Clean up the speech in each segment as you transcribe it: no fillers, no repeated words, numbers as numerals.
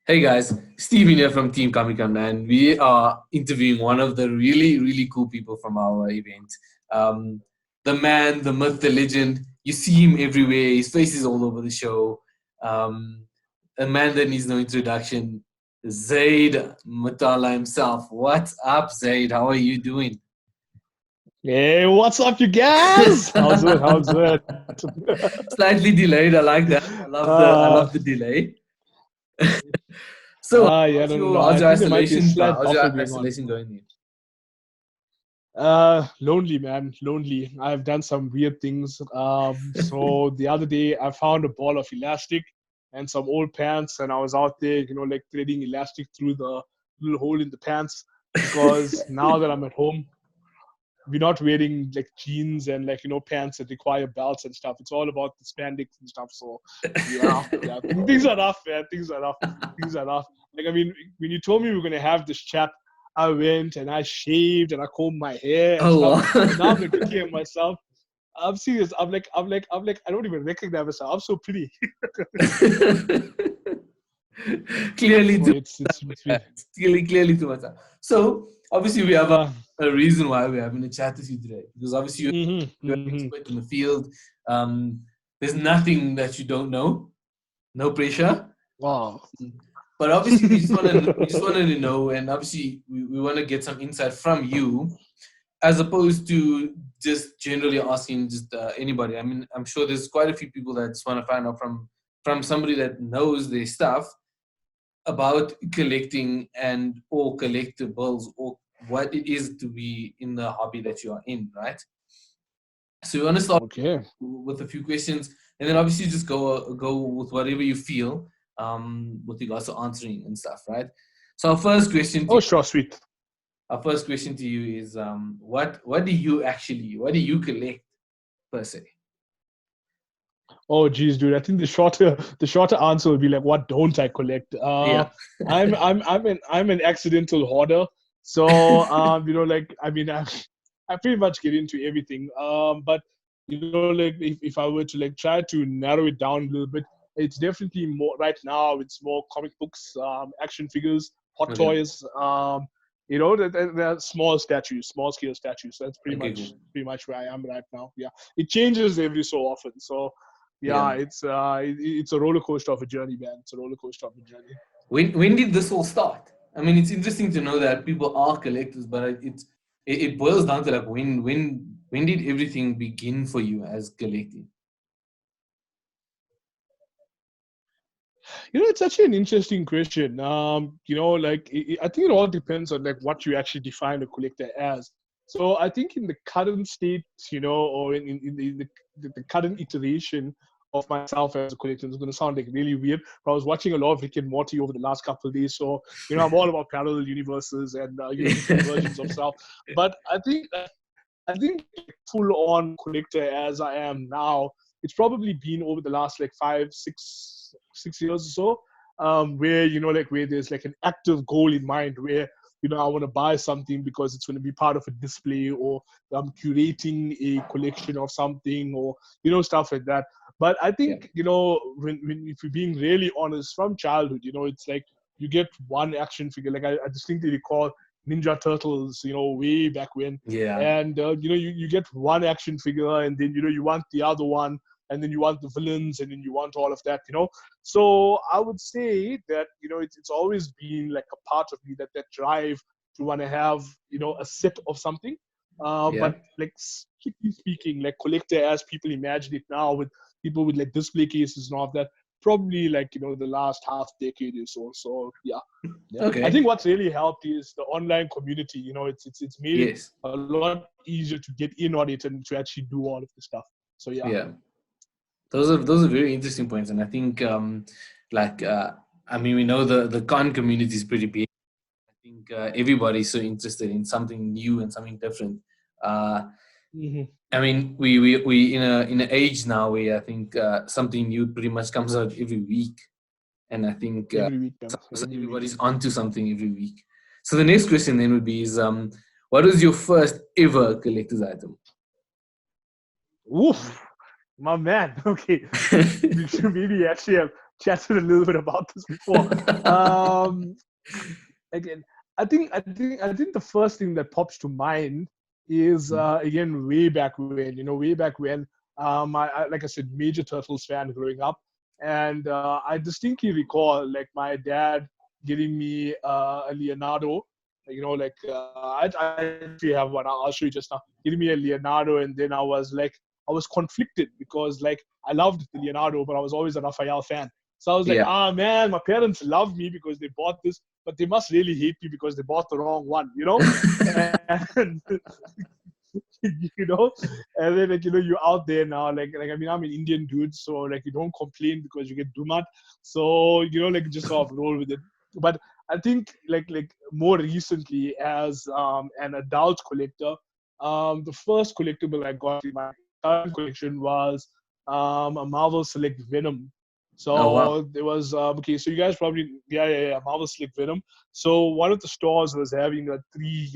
Hey guys, Steven here from Team Comic Con, and we are interviewing one of the really, really cool people from our event. Um, the man, the myth, the legend. You see him everywhere. His face is all over the show. Um, a man that needs no introduction. Zaid Motala himself. What's up, Zaid? How are you doing? Hey, what's up, you guys? How's it? How's it? Slightly delayed. I like that. I uh, love the delay. So, yeah, no, no, no. how's I your think there might be a isolation? slight How's your buffer going on. isolation going? Lonely, man, lonely. I've done some weird things. So the other day I found a ball of elastic and some old pants, and I was out there, like threading elastic through the little hole in the pants because now that I'm at home, we're not wearing like jeans and like pants that require belts and stuff. It's all about the spandex and stuff. So yeah, things are rough, man. Things are rough. Things are rough. Like I mean, when you told me we were gonna have this chat, I went and I shaved and I combed my hair and Oh stuff. wow. And now I'm like looking at myself. I'm serious. I'm like, I don't even recognize myself. I'm so pretty. Clearly So too it's much. weird. Clearly too much. So obviously we have Uh, a reason why we're having a chat with you today. Because obviously mhm, you're an mhm. expert in the field. Um, there's nothing that you don't know. No pressure. Wow. But obviously we just wanted to know, and obviously we want to get some insight from you as opposed to just generally asking just anybody. I mean, I'm sure there's quite a few people that just want to find out from somebody that knows their stuff about collecting and or collectibles or what it is to be in the hobby that you are in, right? So we want to start Okay. with a few questions, and then obviously just go with whatever you feel with regards to answering and stuff, right? So Oh, sure, sweet. our first question to you is what do you collect per se? Oh geez, dude. I think the shorter answer would be like, what don't I collect? Yeah. I'm an accidental hoarder. So like I mean I pretty much get into everything. But like if I were to like try to narrow it down a little bit, it's definitely more right now. It's more comic books, action figures, hot Okay. toys. They're small statues, small scale statues. So that's pretty Okay. much Cool. pretty much where I am right now. Yeah, it changes every so often. So Yeah. yeah, it's a roller coaster of a journey, man. It's a roller coaster of a journey. When did this all start? I mean, it's interesting to know that people are collectors, but it boils down to like when did everything begin for you as collecting? It's actually an interesting question. Like I think it all depends on like what you actually define a collector as. So I think in the current state, or in the current iteration of myself as a collector, it's going to sound like really weird. But I was watching a lot of Rick and Morty over the last couple of days, so I'm all about parallel universes and different versions of self. But I think full on collector as I am now, it's probably been over the last like 5, 6 years or so, where like where there's like an active goal in mind where I want to buy something because it's going to be part of a display, or I'm curating a collection of something, or stuff like that. But I Yeah. think when if you're being really honest, from childhood, it's like you get one action figure. Like I distinctly recall Ninja Turtles, way back when, Yeah. and you get one action figure, and then you want the other one, and then you want the villains, and then you want all of that. So I would say that it's always been like a part of me, that drive to want to have a set of something. Yeah. But like strictly speaking, like collector as people imagine it now, with people with like display cases and all of that, probably like the last half decade or so. So yeah, I Okay. think what's really helped is the online community. It's made it Yes. a lot easier to get in on it and to actually do all of this stuff. So yeah. Yeah. Those are very interesting points, and I think like I mean we know the con community is pretty big. I think everybody's so interested in something new and something different. Uh, Hmm. I mean, we in an age now where I think something new pretty much comes out every week, and I think Every week, man. so Every week. everybody's onto something every week. So the next question then would be is what was your first ever collector's item? Oof, my man. Okay, we should maybe actually have chatted a little bit about this before. Again, I think the first thing that pops to mind is again way back when, way back when. I like I said, major Turtles fan growing up, and I distinctly recall like my dad giving me a Leonardo. I actually have one. I'll show you just now. Giving me a Leonardo, and then I was conflicted because like I loved the Leonardo, but I was always a Raphael fan. So I was like, Yeah. man, my parents love me because they bought this, but they must really hate me because they bought the wrong one, And you know, and then like you're out there now, like I mean, I'm an Indian dude, so like you don't complain because you get dumat, so like just sort of roll with it. But I think like more recently as an adult collector, the first collectible I got in my current collection was a Marvel Select Venom. Oh wow. So there was okay. So you guys probably yeah Marvel Select Venom. So one of the stores was having a three,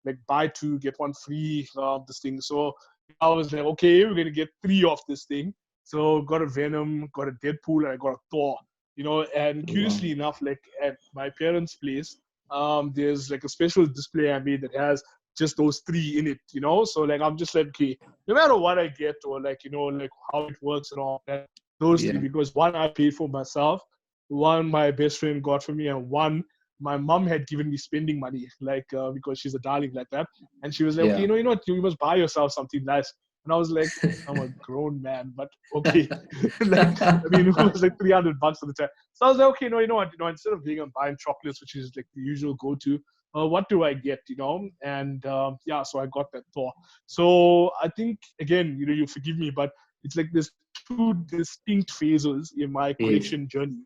like buy two get one free this thing. So I was like, okay, we're gonna get three of this thing. So got a Venom, got a Deadpool, and I got a Thor. And Wow. curiously enough, like at my parents' place, there's like a special display I made that has just those three in it. So like I'm just like, okay, no matter what I get or like like how it works and all that, those three, Yeah. because one I paid for myself, one my best friend got for me, and one my mom had given me spending money, like because she's a darling like that, and she was like, okay, Yeah. you know what, you must buy yourself something nice. And I was like, I'm a grown man, but okay. Like, I mean, it was like $300 at the time. So I was like, okay, no, you know what, instead of being and buying chocolates, which is like the usual go-to, what do I get, And yeah, so I got that Thor. So I think again, you forgive me, but it's like there's two distinct phases in my Yes. collection journey.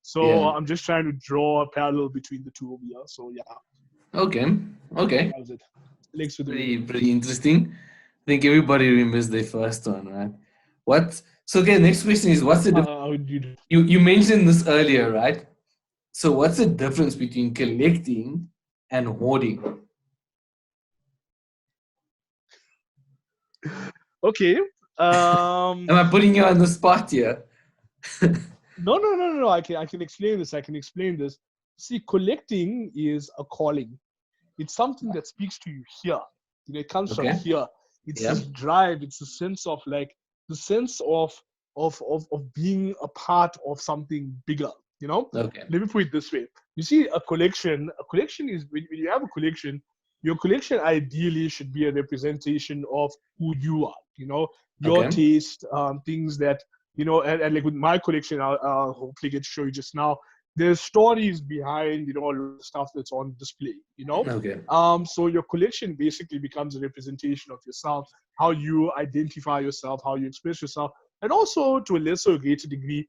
So Yeah. I'm just trying to draw a parallel between the two over here. So yeah, Okay. Okay. that was it. Thanks for the Pretty venom. pretty interesting. I think everybody remembers their first one, right? What? So okay, next question is what's the How would you do? you mentioned this earlier, right? So what's the difference between collecting and hoarding? Okay. Am I putting you on the spot here? No. I can explain this. I can explain this. See, collecting is a calling. It's something that speaks to you here. It comes from Okay. here. It's Yeah. this drive. It's a sense of like the sense of being a part of something bigger. Okay. Let me put it this way. You see, a collection. A collection is when you have a collection. Your collection ideally should be a representation of who you are. Your Okay. taste, things that and like with my collection, I'll hopefully get to show you just now. There's stories behind all of the stuff that's on display. Okay. So your collection basically becomes a representation of yourself, how you identify yourself, how you express yourself, and also to a lesser or greater degree,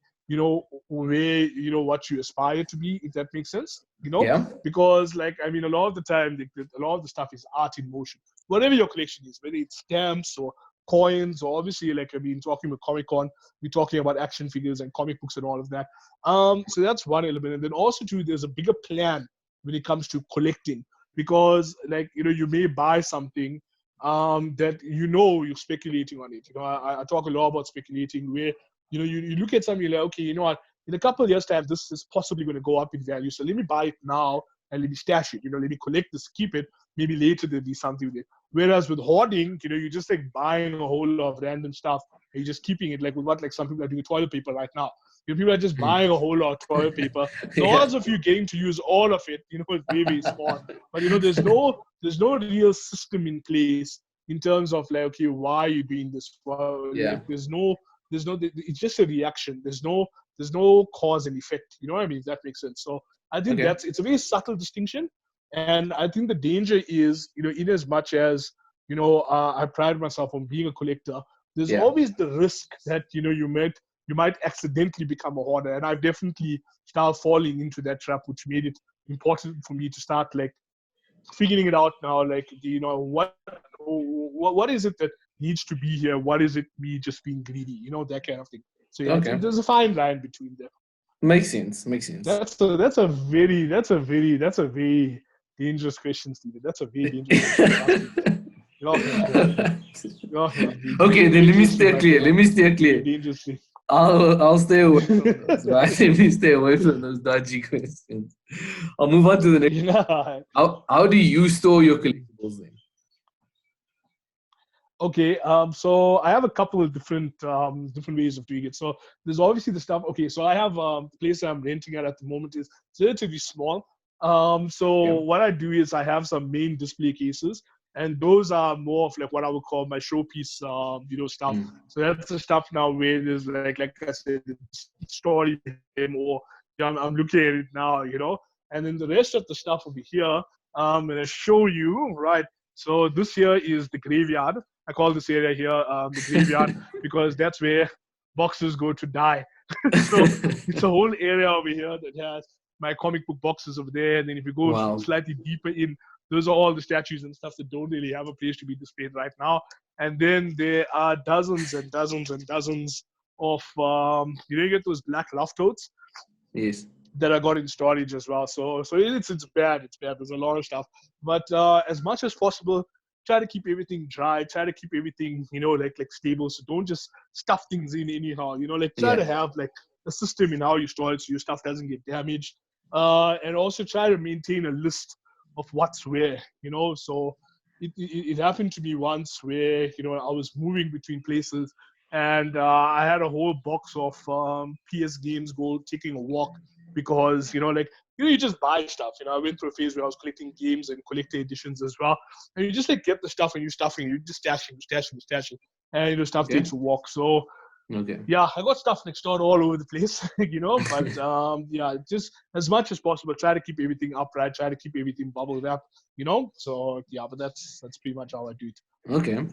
where what you aspire to be, if that makes sense. Yeah. Because like I mean, a lot of the time, a lot of the stuff is art in motion. Whatever your collection is, whether it's stamps or coins, or obviously like I mean, talking about Comic Con, we're talking about action figures and comic books and all of that. So that's one element, and then also too, there's a bigger plan when it comes to collecting, because like you may buy something that you're speculating on it. I talk a lot about speculating, where you look at something, you're like, okay, you know what, in a couple of years time this is possibly going to go up in value, so let me buy it now and let me stash it, let me collect this, keep it, maybe later there'll be something with it. Whereas with hoarding, you're just like buying a whole lot of random stuff and you're just keeping it, like with what like some people are doing with toilet paper right now. People are just Hmm. buying a whole lot of toilet paper. The Yeah. odds of you getting to use all of it, is very, very small. But there's no real system in place in terms of like, okay, why are you doing this? Well, like Yeah. it's just a reaction. There's no cause and effect. You know what I mean? If that makes sense. So I think Okay. it's a very subtle distinction. And I think the danger is, in as much as, I pride myself on being a collector, there's Yeah. always the risk that, you might accidentally become a hoarder. And I've definitely started falling into that trap, which made it important for me to start like figuring it out now. Like, what is it that needs to be here? What is it me just being greedy? That kind of thing. So yeah, Okay. there's a fine line between them. Makes sense. Makes sense. That's a very dangerous question, Stephen. That's a very dangerous question you're asking. You're Okay, dealing then let me dangerously, steer my clear. brother. Let me steer Dealing clear. dangerously. I'll stay away from those, right? Let me stay away from those dodgy questions. I'll move on to the next. Yeah. How do you store your collectibles then? Okay, so I have a couple of different ways of doing it. So there's obviously the stuff. Okay, so I have the place I'm renting at the moment is relatively small. Yeah. So what I do is I have some main display cases, and those are more of like what I would call my showpiece, stuff. Mm. So that's the stuff now where there's like I said, it's story behind or I'm looking at it now, and then the rest of the stuff over here, I'm gonna show you, right? So this here is the graveyard. I call this area here the graveyard because that's where boxes go to die. So it's a whole area over here that has my comic book boxes over there. And then if you go Wow. slightly deeper in, those are all the statues and stuff that don't really have a place to be displayed right now. And then there are dozens and dozens and dozens of, you get those black love totes Yes. that I got in storage as well. So it's bad. It's bad. There's a lot of stuff. But as much as possible, try to keep everything dry. Try to keep everything like stable. So don't just stuff things in anyhow. Like try to Yeah. have like a system in how you store it so your stuff doesn't get damaged. And also try to maintain a list of what's where. So it happened to me once where I was moving between places and I had a whole box of PS games go taking a walk because you just buy stuff. I went through a phase where I was collecting games and collector editions as well, and you just like get the stuff and you stuffing, you just stashing, and stuff Okay. takes a walk. So Okay. yeah, I got stuff next door all over the place, but yeah, just as much as possible, try to keep everything upright, try to keep everything bubble wrap. So yeah, but that's pretty much how I do it. Okay.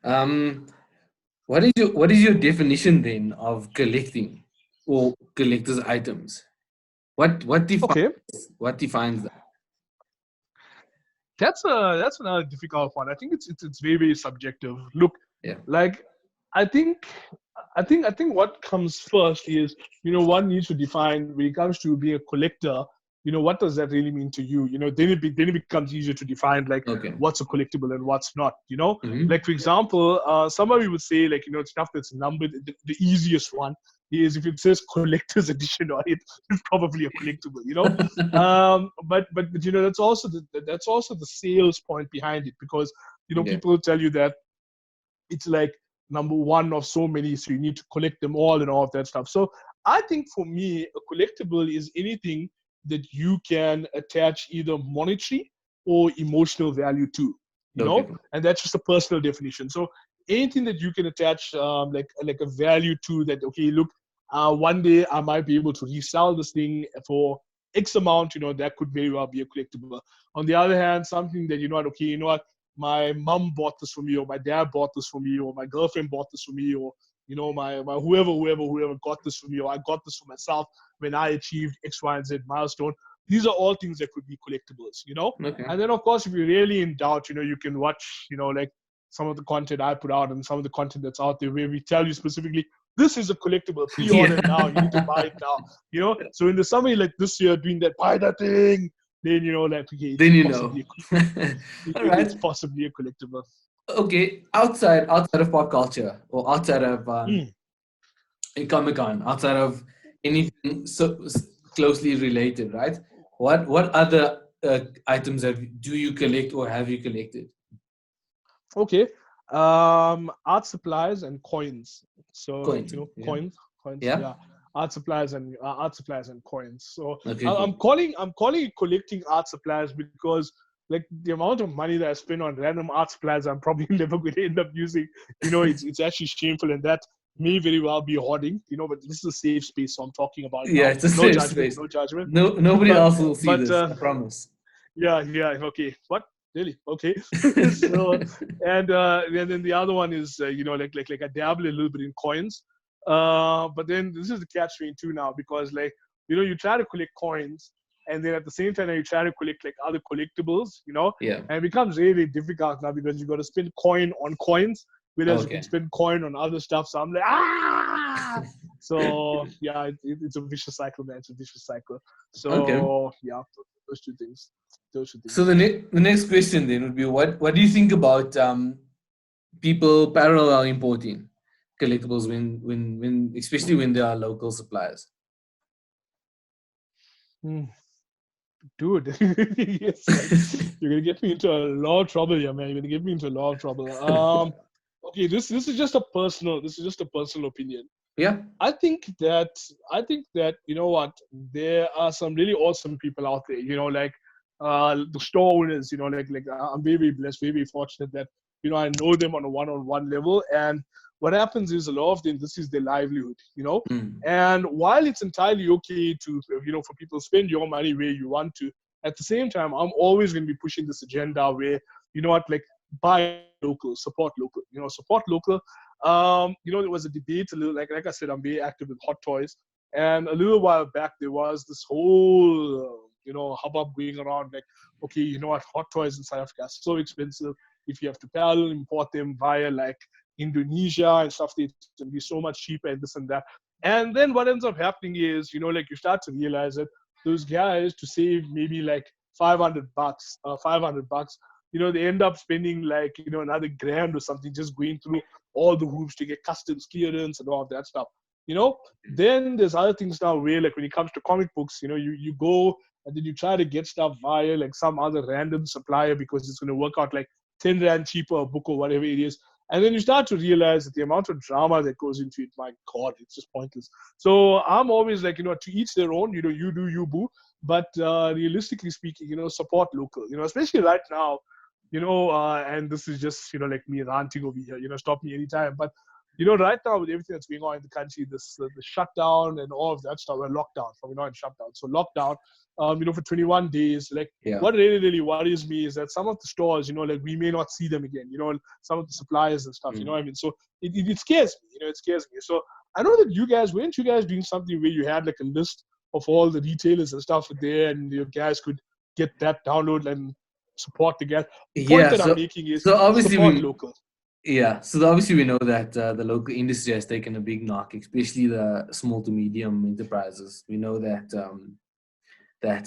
Um, what is your definition then of collecting or collector's items? What Okay, defines that? that's another difficult one. I think it's very very subjective. Look, Yeah. like I think I think what comes first is one needs to define when it comes to being a collector. What does that really mean to you? Then it becomes easier to define like Okay. what's a collectible and what's not. Mm-hmm. Like for example, somebody would say like stuff that's numbered. The easiest one is if it says collector's edition on it, it's probably a collectible. But that's also the sales point behind it because Okay. people tell you that it's like number one of so many, so you need to collect them all and all of that stuff. So I think for me, a collectible is anything that you can attach either monetary or emotional value to, Okay. and that's just a personal definition. So anything that you can attach like a value to that, okay, look, one day I might be able to resell this thing for X amount, that could very well be a collectible. On the other hand, something that okay, my mom bought this for me, or my dad bought this for me, or my girlfriend bought this for me, or my whoever got this for me, or I got this for myself when I achieved X, Y, and Z milestone. These are all things that could be collectibles. Okay. And then of course, if you're really in doubt, you can watch, like some of the content I put out and some of the content that's out there where we tell you specifically this is a collectible, pre-order now, you need to buy it now. So in the summary like this year doing that, buy that thing, then like okay, Then it's you know. possibly All it's right. possibly a collectible. Okay. Outside of pop culture or outside of Mm. a Comic Con, outside of anything closely related, right? What other items do you collect or have you collected? Okay. Art supplies and coins. So Coins. Yeah. coins. Yeah. Yeah, art supplies and coins. So Okay. Cool. I'm calling it collecting art supplies because like the amount of money that I spend on random art supplies, I'm probably never going to end up using. It's actually shameful, and that may very well be hoarding. But this is a safe space, so I'm talking about it Yeah, now. it's a No safe judgment, space. no judgment. No, nobody but else will see but this. I promise. yeah, okay. What? Really? Okay. So, and then the other one is, like I dabble a little bit in coins. But then this is the catch 22 now because like, you try to collect coins and then at the same time you try to collect like other collectibles, Yeah. and it becomes really difficult now because you got to spend coin on coins, whereas you can Okay. spend coin on other stuff. So I'm like, ah! So yeah, it's a vicious cycle, man. It's a vicious cycle. Okay. So yeah, those two things. Those two So things. the next question then would be what do you think about people parallel importing? collectibles when especially when there are local suppliers? Hmm. Dude, yes, man. You're gonna get me into a lot of trouble here, man. You're gonna get me into a lot of trouble. Okay, this is just a personal opinion. Yeah. I think that you know what, there are some really awesome people out there. You know, like the store owners. You know, I'm very very blessed, very very fortunate that I know them on a one-on-one level. And what happens is a lot of them, this is their livelihood. You know, Mm. and while it's entirely okay to for people to spend your money where you want to, at the same time, I'm always going to be pushing this agenda where like buy local, support local. Support local. There was a debate a little, like I said, I'm very active with Hot Toys, and a little while back there was this whole hubbub going around like, okay, what, Hot Toys in South Africa are so expensive. If you have to parallel import them via like Indonesia and stuff, it's going to be so much cheaper and this and that. And then what ends up happening is, like you start to realize that those guys, to save maybe like 500 bucks, they end up spending like, another grand or something just going through all the hoops to get customs clearance and all of that stuff. Then there's other things now where like when it comes to comic books, you go and then you try to get stuff via like some other random supplier because it's going to work out like 10 rand cheaper a book or whatever it is. And then you start to realize that the amount of drama that goes into it, my God, it's just pointless. So I'm always like, to each their own, you do you, boo. But realistically speaking, support local, especially right now, and this is just, like me ranting over here, stop me anytime. But, right now with everything that's going on in the country, this the shutdown and all of that stuff, we're lockdown, so we're not in shutdown. So lockdown, for 21 days, like Yeah. what really, really worries me is that some of the stores, like we may not see them again, some of the suppliers and stuff, what I mean? So it scares me, it scares me. So I know that weren't you guys doing something where you had like a list of all the retailers and stuff there and you guys could get that download and support the guys? The point Yeah. that I'm So making is so obviously support we local. yeah. So obviously we know that the local industry has taken a big knock, especially the small to medium enterprises. We know that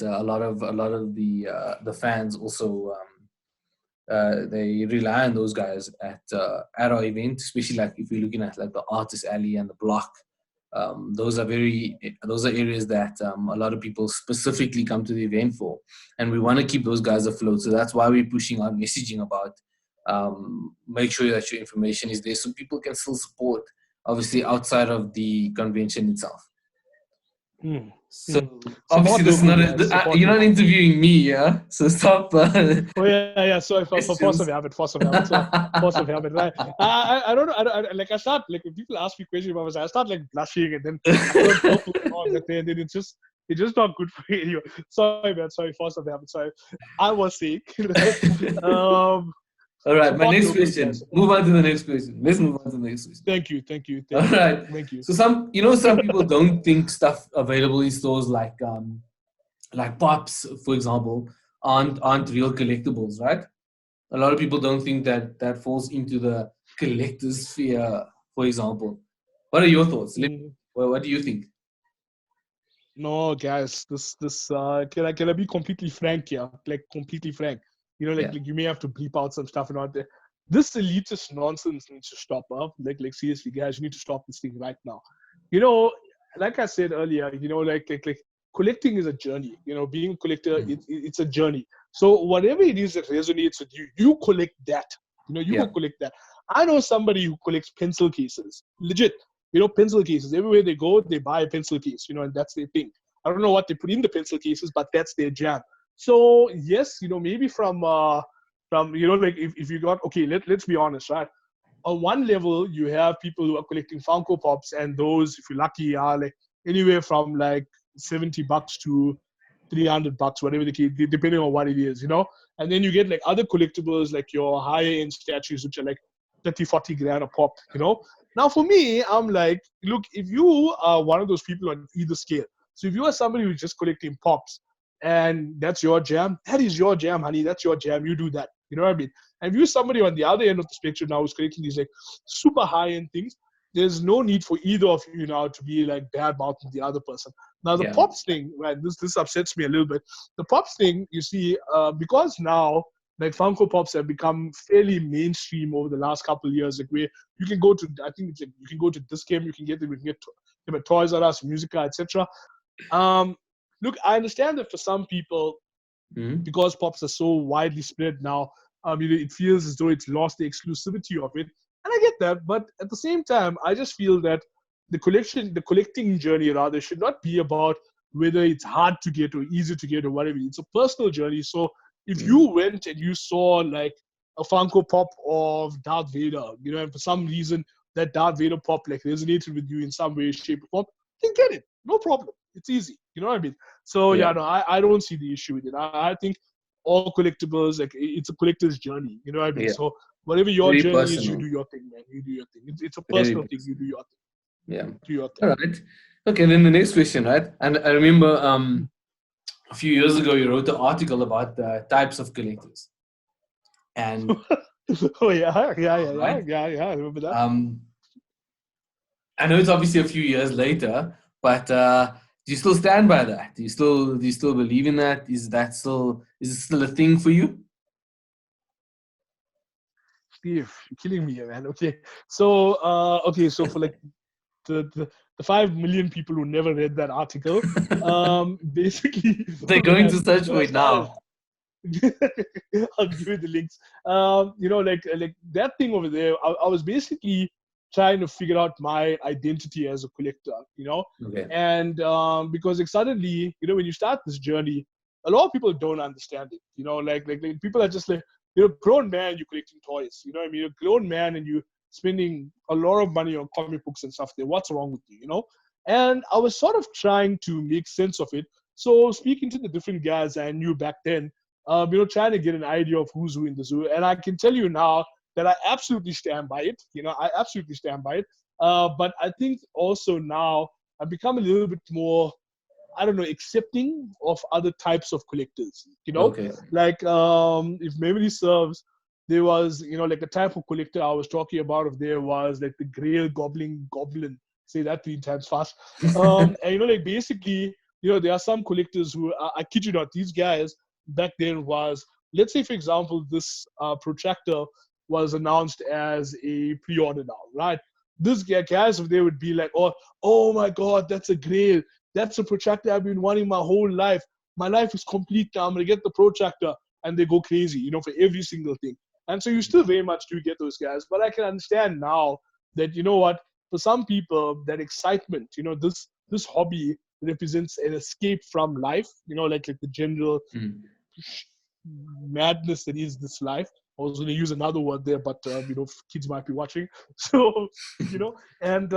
a lot of the fans also they rely on those guys at our event, especially like if we're looking at like the artist alley and the block. Those are areas that a lot of people specifically come to the event for, and we want to keep those guys afloat. So that's why we're pushing out messaging about make sure that your information is there so people can still support, obviously outside of the convention itself. Hmm. So Hmm. obviously Support this is local, not guys. Support you're not local. interviewing me, yeah. So stop Oh yeah. Sorry for force of questions. habit. Force of habit. Sorry, force of habit. Right. I don't know. Like I start like when people ask me questions about myself, I start like blushing and then I turn purple and all that. And then it's just not good for you. Sorry, man. Sorry, force of habit. Sorry. I was sick. Right? Um, All right, my Support next local, guys. question. Support Move on to local. the next question. Let's move on to the next question. Thank you. Thank you. All Thank you. right. Thank you. So some people don't think stuff available in stores like pops, for example, aren't real collectibles, right? A lot of people don't think that that falls into the collector's sphere, for example. What are your thoughts? Mm. What do you think? No, guys, this can I be completely frank here? Like completely frank. Yeah. Like you may have to bleep out some stuff and all that. This elitist nonsense needs to stop up. Like seriously, guys, you need to stop this thing right now. You know, like I said earlier, like collecting is a journey. Being a collector, Mm. it's a journey. So whatever it is that resonates with you, you collect that. You go Yeah. collect that. I know somebody who collects pencil cases. Legit. Pencil cases. Everywhere they go, they buy a pencil case, and that's their thing. I don't know what they put in the pencil cases, but that's their jam. So yes, maybe from like if you got, okay, let's be honest, right? On one level, you have people who are collecting Funko Pops, and those, if you're lucky, are like anywhere from like 70 bucks to 300 bucks, whatever the case, depending on what it is, And then you get like other collectibles, like your higher end statues, which are like 30, 40 grand a pop. Now, for me, I'm like, look, if you are one of those people on either scale, so if you are somebody who's just collecting pops and that's your jam, that is your jam, honey. That's your jam. You do that. You know what I mean? And if you're somebody on the other end of the spectrum now who's collecting these like super high end things, there's no need for either of you now to be like bad mouthing the other person. Now the Yeah. pops thing, right? This upsets me a little bit. The pops thing, you see, because now like Funko Pops have become fairly mainstream over the last couple of years. Like where you can go to, I think it's like you can go to this game, you can get them, you can get them at Toys R Us, Musica, etc. Um, Look, I understand that for some people, Mm. because pops are so widely spread now, it feels as though it's lost the exclusivity of it, and I get that. But at the same time, I just feel that the collecting journey rather, should not be about whether it's hard to get or easy to get or whatever. It's a personal journey. So if Mm. you went and you saw like a Funko Pop of Darth Vader, and for some reason that Darth Vader pop like resonated with you in some way, shape, or form, then get it. No problem. It's easy. You know what I mean? So Yeah. yeah, no, I don't see the issue with it. I think all collectibles, like it's a collector's journey. You know what I mean? Yeah. So whatever your Very journey is, you personal. do your thing, man. You do your thing. It's a Very personal thing. You personal. do your thing. Yeah. Do your thing. All right. Okay. Then the next question, right? And I remember a few years ago you wrote an article about the types of collectors, and Oh yeah, right. I remember that. Um, I know it's obviously a few years later, but do you still stand by that? Do you still believe in that? Is it still a thing for you? Steve, you're killing me, man. Okay, so for like the 5 million people who never read that article, basically, They're when going I to search when for I it started, now. I'll give you the links. Like that thing over there. I was basically trying to figure out my identity as a collector. Okay. And because like suddenly, when you start this journey, a lot of people don't understand it. Like people are just like, you're a grown man, you're collecting toys. You know what I mean? You're a grown man and you're spending a lot of money on comic books and stuff there. What's wrong with you? And I was sort of trying to make sense of it. So speaking to the different guys I knew back then, trying to get an idea of who's who in the zoo. And I can tell you now that I absolutely stand by it. I absolutely stand by it. But I think also now I've become a little bit more, I don't know, accepting of other types of collectors. Okay. Like if memory serves, there was, like the type of collector I was talking about. If there was like the Grail Goblin, say that 3 times fast. And like basically, there are some collectors who, I kid you not, these guys back then was, let's say for example, this protractor was announced as a pre-order now, right? This guys, they would be like, oh my God, that's a Grail. That's a protractor I've been wanting my whole life. My life is complete now. I'm gonna get the protractor, and they go crazy, for every single thing. And so you still very much do get those guys, but I can understand now that what, for some people, that excitement, this hobby represents an escape from life, like the general Mm. madness that is this life. I was going to use another word there, but kids might be watching. So, and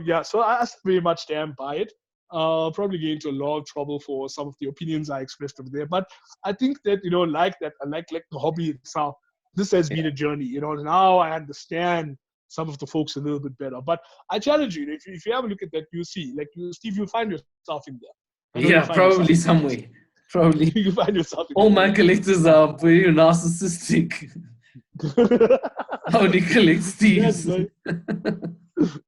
yeah, so I very much stand by it. Probably get into a lot of trouble for some of the opinions I expressed over there, but I think that like that, like the hobby itself, this has been a journey. Now I understand some of the folks a little bit better. But I challenge you, if you have a look at that, you see, like Steve, you'll find yourself in there. I know you'll Yeah, find yourself probably in there. somewhere. Probably. You find yourself in All there. my collectors are very narcissistic. I only collect Yes, Steve's.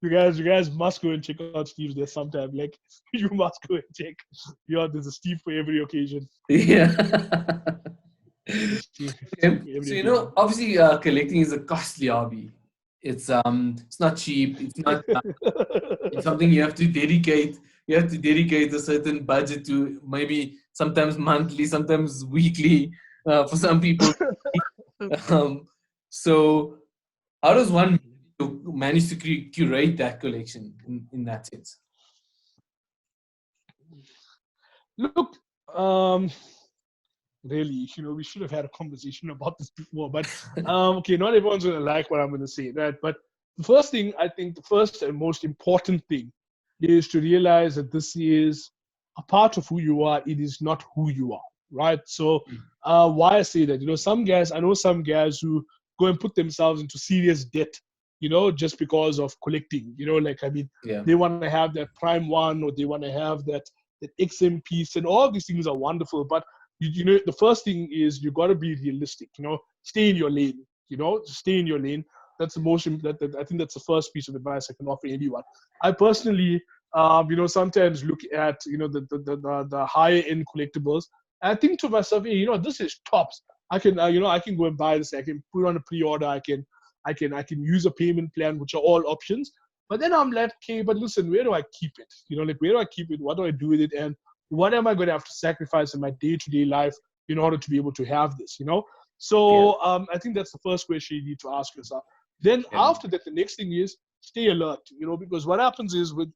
you guys must go and check out Steve's there sometime. Like you must go and check. There's a Steve for every occasion. Yeah. There's a Steve Okay. for every So occasion. obviously, collecting is a costly hobby. It's not cheap. It's not. It's something you have to dedicate. You have to dedicate a certain budget to. Maybe sometimes monthly, sometimes weekly. For some people. Um, so how does one manage to curate that collection in that sense? Look, really, we should have had a conversation about this before. But okay, not everyone's gonna like what I'm gonna say, right? But the first thing, I think, the first and most important thing is to realize that this is a part of who you are. It is not who you are, right? So why I say that, I know some guys who go and put themselves into serious debt, just because of collecting. Like, I mean, Yeah. they want to have that Prime One, or they want to have that XM piece, and all these things are wonderful. But the first thing is you got to be realistic. Stay in your lane. Stay in your lane. That's the most. I think that's the first piece of advice I can offer anyone. I personally, sometimes look at the higher end collectibles. And I think to myself, hey, this is tops. I can I can go and buy this. I can put on a pre-order. I can use a payment plan, which are all options. But then I'm like, okay, but listen, where do I keep it? Like where do I keep it? What do I do with it? And what am I going to have to sacrifice in my day-to-day life in order to be able to have this? Yeah. So I think that's the first question you need to ask yourself. Then Yeah. after that, the next thing is stay alert, because what happens is with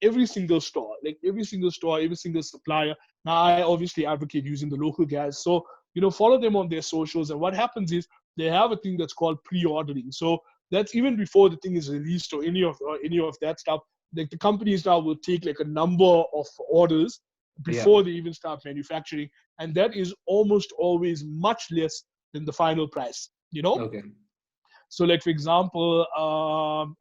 every single store, like every single store, every single supplier. Now, I obviously advocate using the local guys. So, follow them on their socials. And what happens is they have a thing that's called pre-ordering. So that's even before the thing is released or any of that stuff. Like the companies now will take like a number of orders Yeah. before they even start manufacturing. And that is almost always much less than the final price. Okay. So, like for example,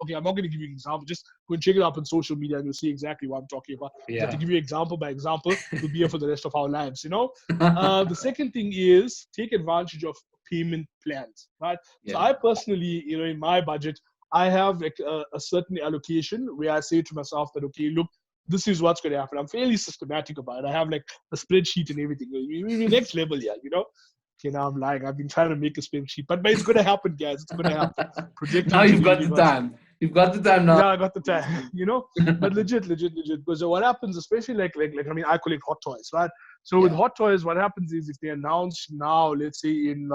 okay, I'm not going to give you an example. Just go and check it up on social media, and you'll see exactly what I'm talking about. So, to Yeah. give you example by example, we'll be here for the rest of our lives. The second thing is take advantage of payment plans, right? So, Yeah. I personally, in my budget, I have like a certain allocation where I say to myself that, okay, look, this is what's going to happen. I'm fairly systematic about it. I have like a spreadsheet and everything. We next level here. Okay, now I'm lying. I've been trying to make a spreadsheet, but it's going to happen, guys. It's going to happen. Now Projecting to you've the got the universe. time. You've got the time now. Yeah, I got the time. But legit. Because what happens, especially like I mean, I collect hot toys, right? So with Yeah. hot toys, what happens is if they announce now, let's say in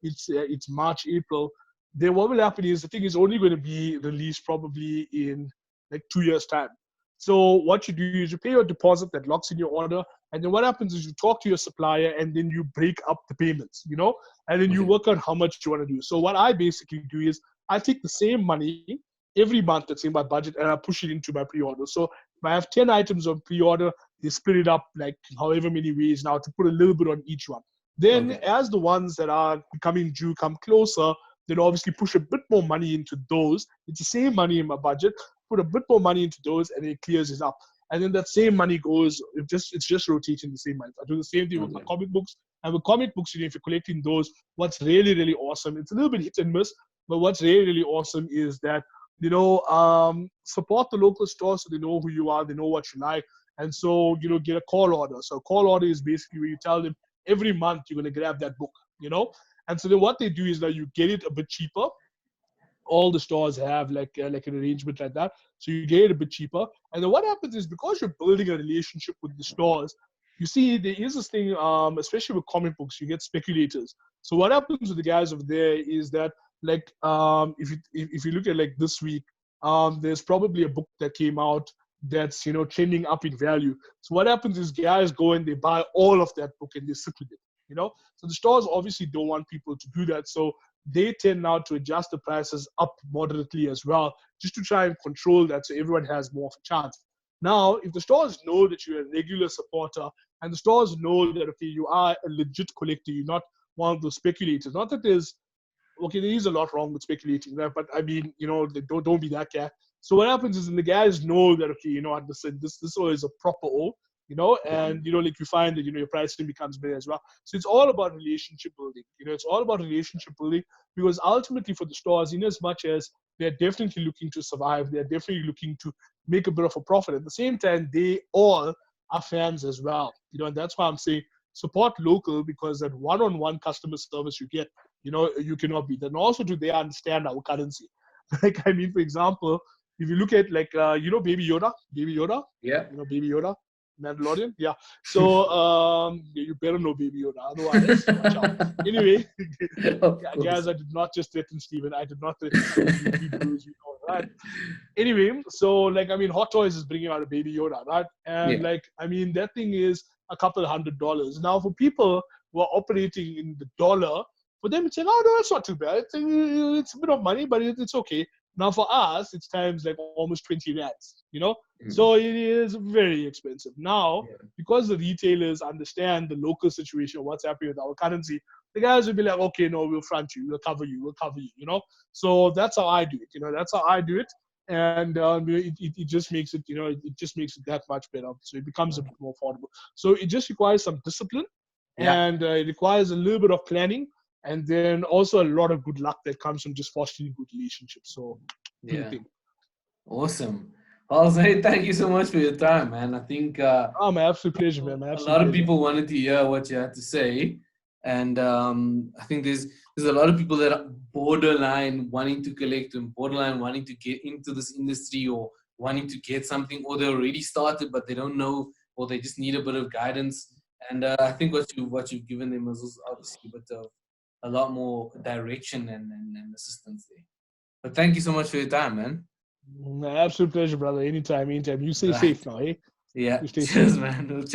it's March, April, then what will happen is the thing is only going to be released probably in like 2 years time. So what you do is you pay your deposit that locks in your order, and then what happens is you talk to your supplier, and then you break up the payments, and then you Okay. work out how much you want to do. So what I basically do is I take the same money every month that's in my budget and I push it into my pre-order. So if I have 10 items on pre-order, they split it up like however many ways now to put a little bit on each one. Then Okay. as the ones that are becoming due come closer, then obviously push a bit more money into those. It's the same money in my budget, put a bit more money into those and it clears it up. And then that same money goes, it's just rotating the same money. I do the same thing with my Okay. comic books. And with comic books, if you're collecting those, what's really, really awesome, it's a little bit hit and miss, but what's really, really awesome is that support the local store so they know who you are, they know what you like. And so, get a call order. So a call order is basically where you tell them every month you're going to grab that book. And so then what they do is that you get it a bit cheaper. All the stores have like an arrangement like that. So you get it a bit cheaper. And then what happens is because you're building a relationship with the stores, you see there is this thing, especially with comic books, you get speculators. So what happens with the guys over there is that like if you look at like this week, there's probably a book that came out that's trending up in value. So what happens is guys go and they buy all of that book and they sit with it. So the stores obviously don't want people to do that. So they tend now to adjust the prices up moderately as well, just to try and control that so everyone has more of a chance. Now, if the stores know that you're a regular supporter and the stores know that, okay, you are a legit collector, you're not one of those speculators, not that okay, there is a lot wrong with speculating, right? But I mean, they don't be that guy. So what happens is, and the guys know that, okay, understand this is a proper O, Okay. and like you find that your pricing becomes better as well. So it's all about relationship building. It's all about relationship building because ultimately for the stores, in as much as they're definitely looking to survive, they're definitely looking to make a bit of a profit. At the same time, they all are fans as well. And that's why I'm saying support local because that one-on-one customer service you get you cannot beat that. And also do they understand our currency? Like, I mean, for example, if you look at like, Baby Yoda, Yeah. Baby Yoda, Mandalorian, yeah. So you better know Baby Yoda, otherwise, watch out. Anyway, Of guys, course. I did not just threaten Steven. I did not threaten Steven. You Hebrews, right? Anyway, so like, I mean, Hot Toys is bringing out a Baby Yoda, right? And Yeah. like, I mean, that thing is a couple $100. Now, for people who are operating in the dollar, for them, it's like, oh, no, it's not too bad. It's a bit of money, but it's okay. Now, for us, it's times like almost 20 rands. Mm. So it is very expensive. Now, Yeah. because the retailers understand the local situation, what's happening with our currency, the guys will be like, okay, no, we'll front you, we'll cover you. So that's how I do it. That's how I do it. And it just makes it just makes it that much better. So it becomes a bit more affordable. So it just requires some discipline Yeah. and it requires a little bit of planning and then also a lot of good luck that comes from just fostering good relationships. So do the Yeah. thing. Awesome. Well, Zaid, thank you so much for your time, man. I think Oh, my absolute pleasure, man. My a absolute lot of pleasure. people wanted to hear what you had to say. And I think there's a lot of people that are borderline wanting to collect and borderline wanting to get into this industry, or wanting to get something, or they already started but they don't know, or they just need a bit of guidance. And I think what you've given them is obviously a bit of a lot more direction and assistance there. But thank you so much for your time, man. Absolute pleasure, brother. Anytime, anytime. You stay Right. safe now, eh? Yeah. You stay Cheers, safe. man. We'll chat